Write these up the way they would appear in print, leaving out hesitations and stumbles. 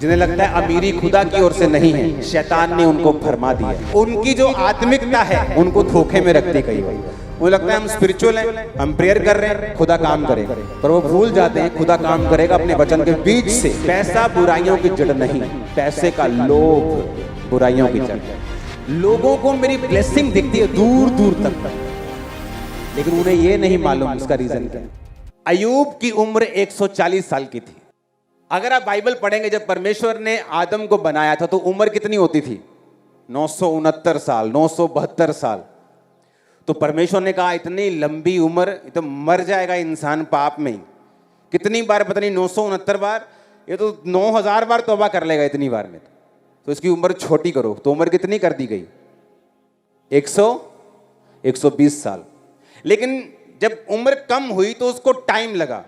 जिन्हें लगता है अमीरी खुदा की ओर से नहीं है, शैतान ने उनको भरमा दिया। उनकी जो आत्मिकता है उनको धोखे में रखती कई बार। उन्हें लगता है हम स्पिरिचुअल हैं, हम प्रेयर कर रहे हैं, खुदा काम करेगा, पर वो भूल जाते हैं खुदा काम करेगा अपने वचन के बीच से। पैसा बुराइयों की जड़ नहीं, पैसे का लोभ बुराइयों की जड़। लोगों को मेरी ब्लेसिंग दिखती है दूर दूर तक, लेकिन उन्हें ये नहीं मालूम इसका रीजन क्या है। अय्यूब की उम्र 140 साल की थी। अगर आप बाइबल पढ़ेंगे, जब परमेश्वर ने आदम को बनाया था तो उम्र कितनी होती थी? 969 साल, 972 साल। तो परमेश्वर ने कहा इतनी लंबी उम्र, तो मर जाएगा इंसान पाप में ही। कितनी बार पता नहीं, 969 बार, ये तो 9000 बार तौबा कर लेगा इतनी बार में। तो इसकी उम्र छोटी करो, तो उम्र कितनी कर दी गई? 120 साल। लेकिन जब उम्र कम हुई तो उसको टाइम लगा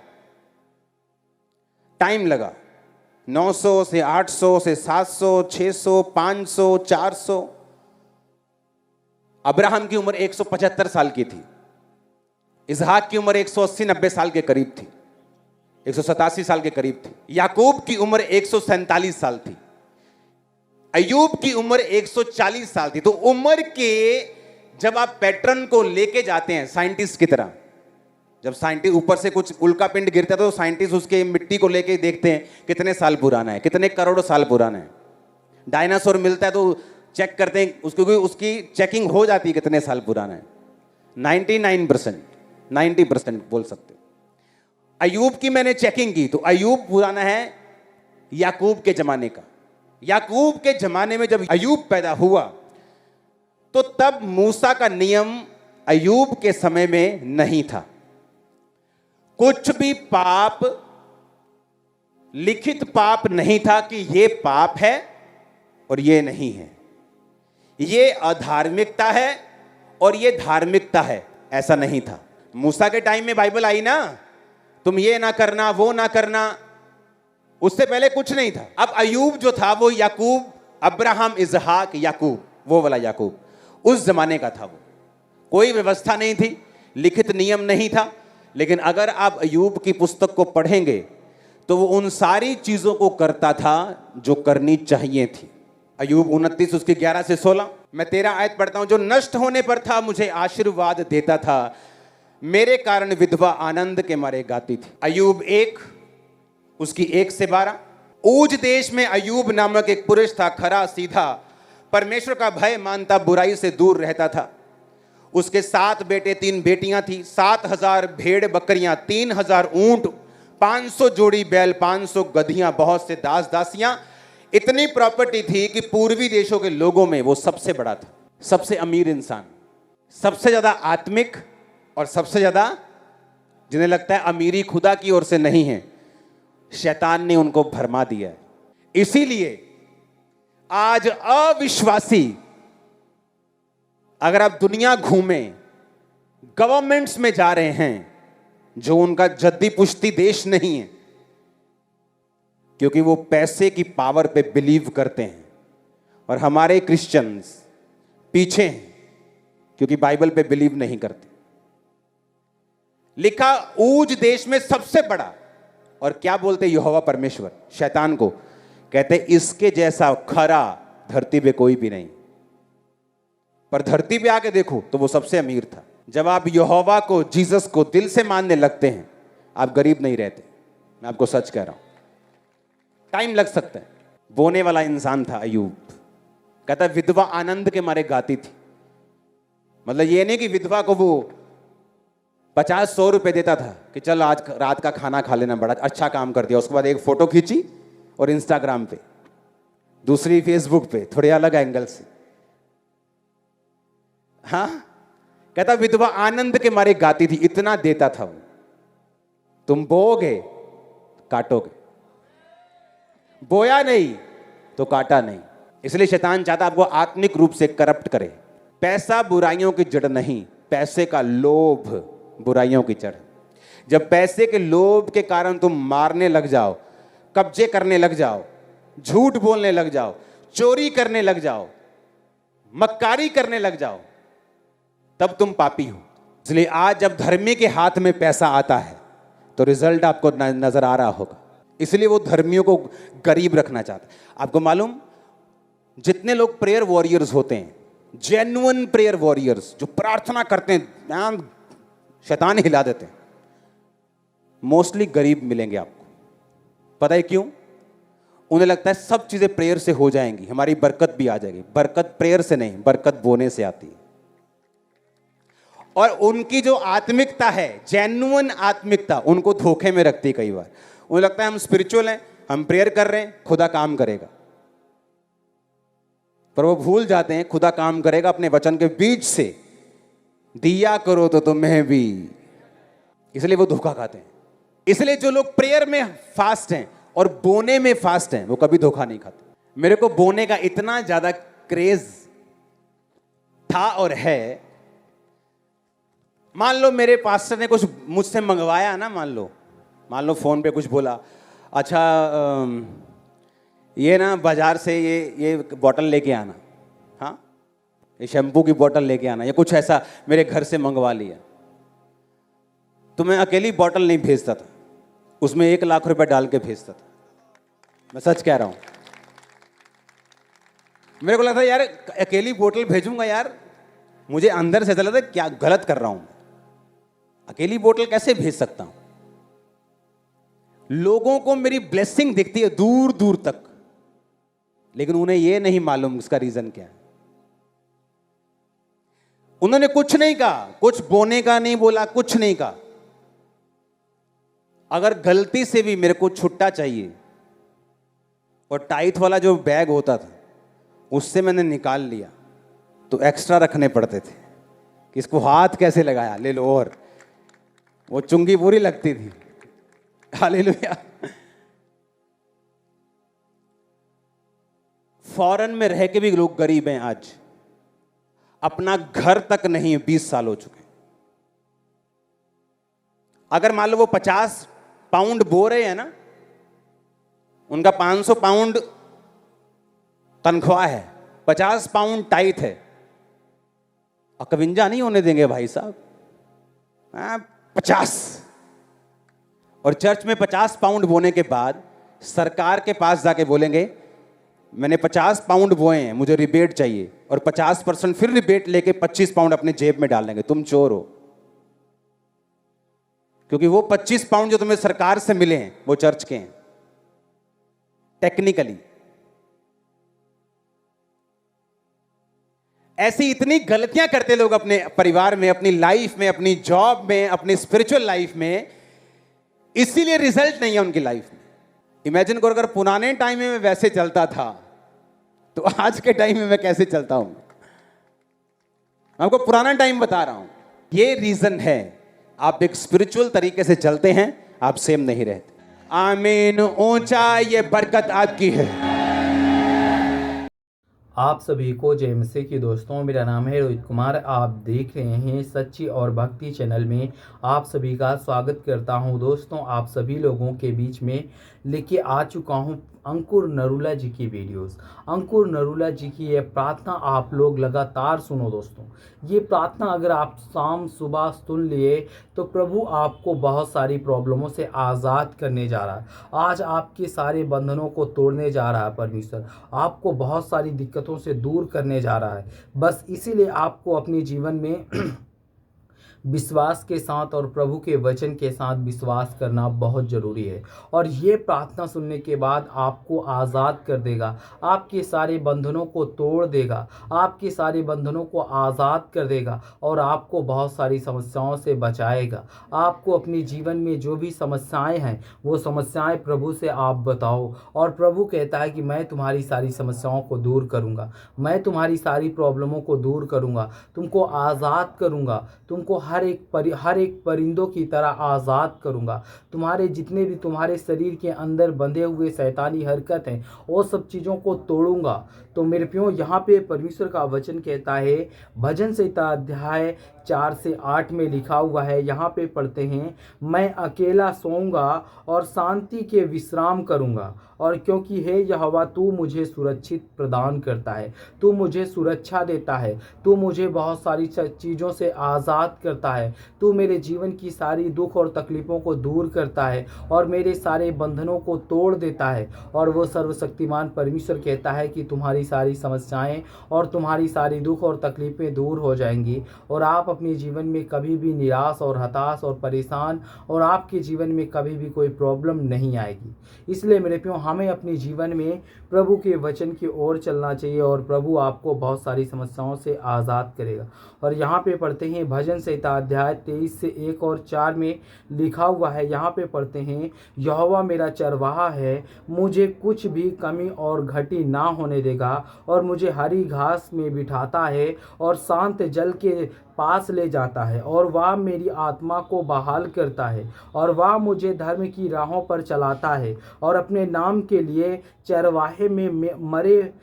900 से 800 से 700, 600, 500, 400। अब्राहम की उम्र 175 साल की थी। इसहाक की उम्र 180-90 साल के करीब थी, 187 साल के करीब थी। याकूब की उम्र 147 साल थी। अय्यूब की उम्र 140 साल थी। तो उम्र के जब आप पैटर्न को लेके जाते हैं साइंटिस्ट की तरह, जब साइंटिस्ट ऊपर से कुछ उल्का पिंड गिरता है तो साइंटिस्ट उसके मिट्टी को लेके देखते हैं कितने साल पुराना है, कितने करोड़ साल पुराना है। डायनासोर मिलता है तो चेक करते हैं उसकी चेकिंग हो जाती है कितने साल पुराना है। 99%, 90% बोल सकते हो। अय्यूब की मैंने चेकिंग की तो अय्यूब पुराना है याकूब के जमाने का। याकूब के जमाने में जब अय्यूब पैदा हुआ तो तब मूसा का नियम अय्यूब के समय में नहीं था। कुछ भी पाप, लिखित पाप नहीं था कि ये पाप है और ये नहीं है, ये अधार्मिकता है और ये धार्मिकता है, ऐसा नहीं था। मूसा के टाइम में बाइबल आई ना, तुम ये ना करना, वो ना करना, उससे पहले कुछ नहीं था। अब अय्यूब जो था वो याकूब, अब्राहम, इसहाक, याकूब, वो वाला याकूब उस जमाने का था। वो कोई व्यवस्था नहीं थी, लिखित नियम नहीं था। लेकिन अगर आप अय्यूब की पुस्तक को पढ़ेंगे तो वो उन सारी चीजों को करता था जो करनी चाहिए थी। अय्यूब 29 उसके 11 से 16, मैं 13 आयत पढ़ता हूं। जो नष्ट होने पर था मुझे आशीर्वाद देता था, मेरे कारण विधवा आनंद के मारे गाती थी। अय्यूब 1 उसकी 1 से 12। ऊज देश में अय्यूब नामक एक पुरुष था, खरा सीधा, परमेश्वर का भय मानता, बुराई से दूर रहता था। उसके 7 बेटे 3 बेटियां थी, 7000 भेड़ बकरियां, 3000 ऊंट, 500 जोड़ी बैल, 500 गधियां, बहुत से दास दासियां। इतनी प्रॉपर्टी थी कि पूर्वी देशों के लोगों में वो सबसे बड़ा था, सबसे अमीर इंसान, सबसे ज्यादा आत्मिक, और सबसे ज्यादा जिन्हें लगता है अमीरी खुदा की ओर से नहीं है, शैतान ने उनको भरमा दिया है। इसीलिए आज अविश्वासी, अगर आप दुनिया घूमें, गवर्नमेंट्स में जा रहे हैं जो उनका जद्दी पुश्ती देश नहीं है, क्योंकि वो पैसे की पावर पे बिलीव करते हैं। और हमारे क्रिश्चियंस पीछे हैं क्योंकि बाइबल पे बिलीव नहीं करते। लिखा ऊज देश में सबसे बड़ा, और क्या बोलते यहोवा परमेश्वर शैतान को, कहते इसके जैसा खरा धरती पे कोई भी नहीं। पर धरती पे आके देखो तो वो सबसे अमीर था। जब आप यहोवा को, जीसस को दिल से मानने लगते हैं, आप गरीब नहीं रहते। मैं आपको सच कह रहा हूं, टाइम लग सकता है। बोने वाला इंसान था अय्यूब। कहता विधवा आनंद के मारे गाती थी। मतलब ये नहीं कि विधवा को वो 50-100 रुपए देता था कि चल आज रात का खाना खा लेना, बड़ा अच्छा काम कर दिया। उसके बाद एक फोटो खींची और इंस्टाग्राम पे, दूसरी फेसबुक पे, थोड़े अलग एंगल से। हाँ, कहता विधवा आनंद के मारे गाती थी, इतना देता था वो। तुम बोओगे काटोगे, बोया नहीं तो काटा नहीं। इसलिए शैतान चाहता आपको आत्मिक रूप से करप्ट करे। पैसा बुराइयों की जड़ नहीं, पैसे का लोभ बुराइयों की जड़। जब पैसे के लोभ के कारण तुम मारने लग जाओ, कब्जे करने लग जाओ, झूठ बोलने लग जाओ, चोरी करने लग जाओ, मक्कारी करने लग जाओ, तब तुम पापी हो। इसलिए आज जब धर्मी के हाथ में पैसा आता है तो रिजल्ट आपको नजर आ रहा होगा। इसलिए वो धर्मियों को गरीब रखना चाहता है। आपको मालूम, जितने लोग प्रेयर वॉरियर्स होते हैं, जेन्युइन प्रेयर वॉरियर्स जो प्रार्थना करते हैं, शैतान हिला देते हैं, मोस्टली गरीब मिलेंगे आपको। पता है क्यों? उन्हें लगता है सब चीजें प्रेयर से हो जाएंगी, हमारी बरकत भी आ जाएगी। बरकत प्रेयर से नहीं, बरकत बोने से आती है। और उनकी जो आत्मिकता है, जेन्युइन आत्मिकता, उनको धोखे में रखती है कई बार। उन्हें लगता है हम स्पिरिचुअल हैं, हम प्रेयर कर रहे हैं, खुदा काम करेगा। पर वो भूल जाते हैं खुदा काम करेगा अपने वचन के बीच से। दिया करो तो तुम्हें भी, इसलिए वो धोखा खाते हैं। इसलिए जो लोग प्रेयर में फास्ट हैं और बोने में फास्ट हैं, वो कभी धोखा नहीं खाते। मेरे को बोने का इतना ज्यादा क्रेज था और है। मान लो मेरे पास्टर ने कुछ मुझसे मंगवाया ना, मान लो फोन पे कुछ बोला, अच्छा ये ना बाजार से ये बॉटल लेके आना, हाँ ये शैम्पू की बॉटल लेके आना, या कुछ ऐसा मेरे घर से मंगवा लिया, तो मैं अकेली बॉटल नहीं भेजता था, उसमें 1 लाख रुपए डाल के भेजता था। मैं सच कह रहा हूं। मेरे को लगता है यार अकेली बोतल भेजूंगा यार, मुझे अंदर से ऐसा लगता है क्या गलत कर रहा हूं, अकेली बोतल कैसे भेज सकता हूं। लोगों को मेरी ब्लेसिंग दिखती है दूर दूर तक, लेकिन उन्हें यह नहीं मालूम इसका रीजन क्या है। उन्होंने कुछ नहीं कहा, कुछ बोने का नहीं बोला, कुछ नहीं कहा। अगर गलती से भी मेरे को छुट्टा चाहिए और टाइट वाला जो बैग होता था उससे मैंने निकाल लिया, तो एक्स्ट्रा रखने पड़ते थे कि इसको हाथ कैसे लगाया, ले लो, और वो चुंगी पूरी लगती थी। हालेलुया। फॉरेन में रह के भी लोग गरीब हैं आज, अपना घर तक नहीं 20 साल हो चुके। अगर मान लो वो 50 पाउंड बो रहे हैं ना, उनका 500 पाउंड तनख्वाह है, 50 पाउंड टाइट है, 51 नहीं होने देंगे भाई साहब, 50। और चर्च में 50 पाउंड बोने के बाद सरकार के पास जाके बोलेंगे मैंने 50 पाउंड बोए हैं, मुझे रिबेट चाहिए, और 50% फिर रिबेट लेके 25 पाउंड अपने जेब में डाल देंगे। तुम चोर हो, क्योंकि वो 25 पाउंड जो तुम्हें सरकार से मिले हैं वो चर्च के हैं टेक्निकली। ऐसी इतनी गलतियां करते लोग अपने परिवार में, अपनी लाइफ में, अपनी जॉब में, अपनी स्पिरिचुअल लाइफ में, इसीलिए रिजल्ट नहीं है उनकी लाइफ में। इमेजिन करो अगर पुराने टाइम में मैं वैसे चलता था तो आज के टाइम में मैं कैसे चलता हूं। मैं आपको पुराना टाइम बता रहा हूं। ये रीजन है, आप एक स्पिरिचुअल तरीके से चलते हैं, आप सेम नहीं रहते। आमीन। ऊंचा ये बरकत आपकी है। आप सभी को जय मसीह की दोस्तों, मेरा नाम है रोहित कुमार। आप देख रहे हैं सच्ची और भक्ति चैनल में। आप सभी का स्वागत करता हूं। दोस्तों, आप सभी लोगों के बीच में लेके आ चुका हूं अंकुर नरूला जी की वीडियोस। अंकुर नरूला जी की ये प्रार्थना आप लोग लगातार सुनो दोस्तों। ये प्रार्थना अगर आप शाम सुबह सुन लिए तो प्रभु आपको बहुत सारी प्रॉब्लमों से आज़ाद करने जा रहा है। आज आपके सारे बंधनों को तोड़ने जा रहा है परमेश्वर। आपको बहुत सारी दिक्कतों से दूर करने जा रहा है। बस इसीलिए आपको अपने जीवन में विश्वास के साथ और प्रभु के वचन के साथ विश्वास करना बहुत ज़रूरी है। और ये प्रार्थना सुनने के बाद आपको आज़ाद कर देगा, आपके सारे बंधनों को तोड़ देगा, आपके सारे बंधनों को आज़ाद कर देगा और आपको बहुत सारी समस्याओं से बचाएगा। आपको अपने जीवन में जो भी समस्याएं हैं वो समस्याएं प्रभु से आप बताओ, और प्रभु कहता है कि मैं तुम्हारी सारी समस्याओं को दूर करूँगा, मैं तुम्हारी सारी प्रॉब्लमों को दूर करूँगा, तुमको आज़ाद करूँगा, तुमको हर एक परिंदों की तरह आज़ाद करूँगा। तुम्हारे जितने भी तुम्हारे शरीर के अंदर बंधे हुए शैतानी हरकत हैं वो सब चीज़ों को तोड़ूंगा। तो मेरे प्रियो, यहाँ पे परमेश्वर का वचन कहता है, भजन संहिता अध्याय 4 से 8 में लिखा हुआ है। यहाँ पे पढ़ते हैं, मैं अकेला सोऊंगा और शांति के विश्राम करूंगा, और क्योंकि हे यहोवा तू मुझे सुरक्षित प्रदान करता है, तू मुझे सुरक्षा देता है, तू मुझे बहुत सारी चीज़ों से आज़ाद करता है, तू मेरे जीवन की सारी दुख और तकलीफ़ों को दूर करता है और मेरे सारे बंधनों को तोड़ देता है। और वो सर्वशक्तिमान परमेश्वर कहता है कि तुम्हारी सारी समस्याएं और तुम्हारी सारी दुख और तकलीफ़ें दूर हो जाएंगी और आप अपने जीवन में कभी भी निराश और हताश और परेशान और आपके जीवन में कभी भी कोई प्रॉब्लम नहीं आएगी। इसलिए मेरे प्रियो, हमें अपने जीवन में प्रभु के वचन की ओर चलना चाहिए और प्रभु आपको बहुत सारी समस्याओं से आज़ाद करेगा। और यहाँ पे पढ़ते हैं भजन संहिता अध्याय 23 से 1 और 4 में लिखा हुआ है। यहाँ पे पढ़ते हैं, यहोवा मेरा चरवाहा है, मुझे कुछ भी कमी और घटी ना होने देगा, और मुझे हरी घास में बिठाता है और शांत जल के पास ले जाता है, और वह मेरी आत्मा को बहाल करता है, और वह मुझे धर्म की राहों पर चलाता है, और अपने नाम के लिए चरवाहे में मरे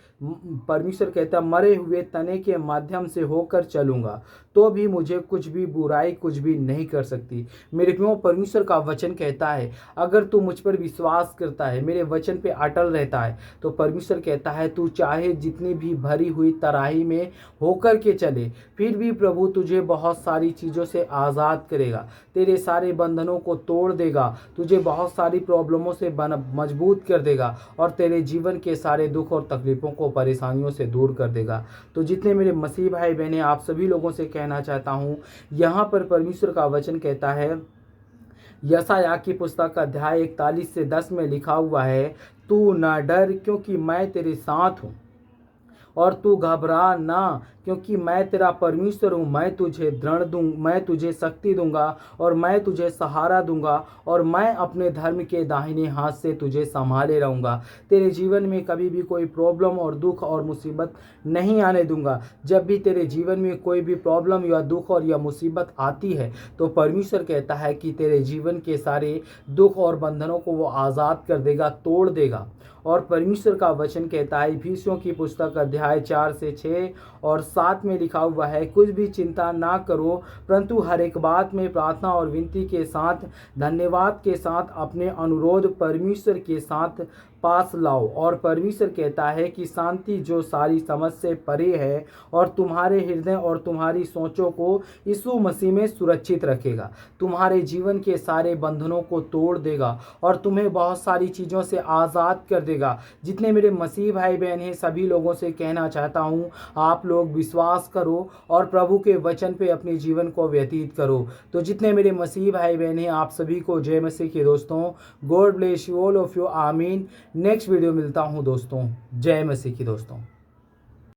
परमेश्वर कहता है मरे हुए तने के माध्यम से होकर चलूँगा, तो भी मुझे कुछ भी बुराई कुछ भी नहीं कर सकती। मेरे प्रियो, परमेश्वर का वचन कहता है अगर तू मुझ पर विश्वास करता है, मेरे वचन पे अटल रहता है, तो परमेश्वर कहता है तू चाहे जितनी भी भरी हुई तराही में होकर के चले, फिर भी प्रभु तुझे बहुत सारी चीज़ों से आज़ाद करेगा, तेरे सारे बंधनों को तोड़ देगा, तुझे बहुत सारी प्रॉब्लमों से मजबूत कर देगा और तेरे जीवन के सारे दुख और तकलीफ़ों को परेशानियों से दूर कर देगा। तो जितने मेरे मसीह भाई बहनें, आप सभी लोगों से कहना चाहता हूँ, यहाँ पर परमेश्वर का वचन कहता है, यशायाह की पुस्तक अध्याय 41 से 10 में लिखा हुआ है, तू न डर क्योंकि मैं तेरे साथ हूँ, और तू घबरा ना क्योंकि मैं तेरा परमेश्वर हूँ। मैं तुझे दृढ़ दूँ, मैं तुझे शक्ति दूंगा और मैं तुझे सहारा दूंगा, और मैं अपने धर्म के दाहिने हाथ से तुझे संभाले रहूँगा। तेरे जीवन में कभी भी कोई प्रॉब्लम और दुख और मुसीबत नहीं आने दूंगा। जब भी तेरे जीवन में कोई भी प्रॉब्लम या दुख और या मुसीबत आती है, तो परमेश्वर कहता है कि तेरे जीवन के सारे दुख और बंधनों को वो आज़ाद कर देगा, तोड़ देगा। और परमेश्वर का वचन कहता है, इफिसियों की पुस्तक अध्याय 4 से 6 और 7 में लिखा हुआ है, कुछ भी चिंता ना करो, परंतु हर एक बात में प्रार्थना और विनती के साथ धन्यवाद के साथ अपने अनुरोध परमेश्वर के साथ पास लाओ। और परमेश्वर कहता है कि शांति जो सारी समझ से परे है और तुम्हारे हृदय और तुम्हारी सोचों को यीशु मसीह में सुरक्षित रखेगा, तुम्हारे जीवन के सारे बंधनों को तोड़ देगा और तुम्हें बहुत सारी चीज़ों से आज़ाद कर देगा। जितने मेरे मसीह भाई बहन हैं, सभी लोगों से कहना चाहता हूँ, आप लोग विश्वास करो और प्रभु के वचन पे अपने जीवन को व्यतीत करो। तो जितने मेरे मसीह भाई बहन हैं, आप सभी को जय मसीह के दोस्तों। God bless you all of you, आमीन। नेक्स्ट वीडियो मिलता हूँ दोस्तों। जय मसीह की दोस्तों।